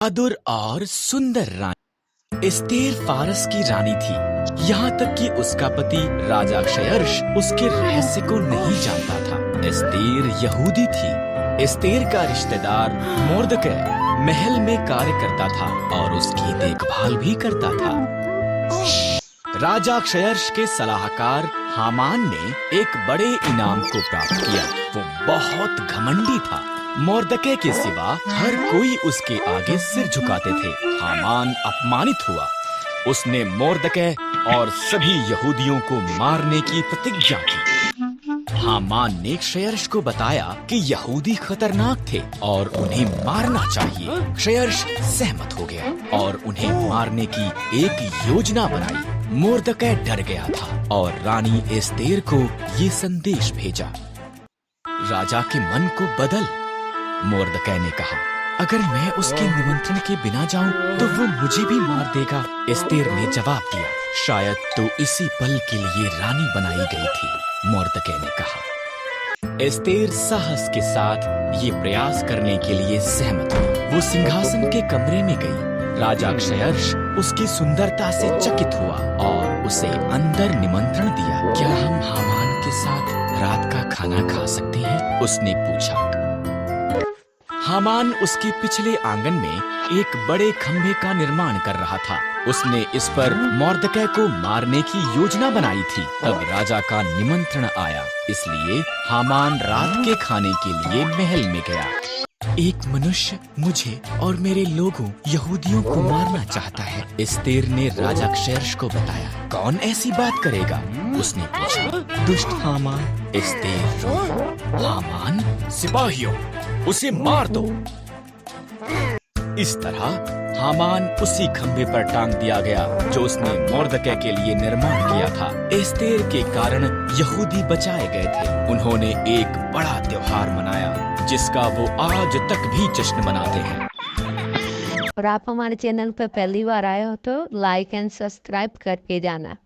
बहादुर और सुंदर रानी एस्तेर फारस की रानी थी। यहाँ तक कि उसका पति राजा क्षयर्ष उसके रहस्य को नहीं जानता था। एस्तेर यहूदी थी। एस्तेर का रिश्तेदार मोर्दकै महल में कार्य करता था और उसकी देखभाल भी करता था। राजा क्षयर्ष के सलाहकार हामान ने एक बड़े इनाम को प्राप्त किया। वो बहुत घमंडी था। मोर्दकै के सिवा हर कोई उसके आगे सिर झुकाते थे। हामान अपमानित हुआ। उसने मोर्दकै और सभी यहूदियों को मारने की प्रतिज्ञा की। हामान ने क्षयर्ष को बताया कि यहूदी खतरनाक थे और उन्हें मारना चाहिए। क्षयर्ष सहमत हो गया और उन्हें मारने की एक योजना बनाई। मोर्दकै डर गया था और रानी एस्तेर को ये संदेश भेजा, राजा के मन को बदल। मोर्दकै ने कहा, अगर मैं उसके निमंत्रण के बिना जाऊं तो वो मुझे भी मार देगा। एस्तेर ने जवाब दिया, शायद तो इसी पल के लिए रानी बनाई गई थी। मोर्दकै ने कहा। एस्तेर साहस के साथ ये प्रयास करने के लिए सहमत हुई। वो सिंहासन के कमरे में गई। राजा क्षयर्ष उसकी सुंदरता से चकित हुआ और उसे अंदर निमंत्रण दिया। क्या हम हामान के साथ रात का खाना खा सकते हैं? उसने पूछा। हामान उसके पिछले आंगन में एक बड़े खंभे का निर्माण कर रहा था। उसने इस पर मोर्दकै को मारने की योजना बनाई थी। तब राजा का निमंत्रण आया, इसलिए हामान रात के खाने के लिए महल में गया। एक मनुष्य मुझे और मेरे लोगों यहूदियों को मारना चाहता है, एस्तेर ने राजा क्षयर्ष को बताया। कौन ऐसी बात करेगा? उसने पूछा। दुष्ट हामान, एस्तेर रोई। हामान, सिपाहियों, उसे मार दो। इस तरह हामान उसी खंभे पर टांग दिया गया जो उसने मोर्दकै के लिए निर्माण किया था। एस्तेर के कारण यहूदी बचाए गए थे। उन्होंने एक बड़ा त्योहार मनाया जिसका वो आज तक भी जश्न मनाते हैं। और आप हमारे चैनल पर पहली बार आए हो तो लाइक एंड सब्सक्राइब करके जाना।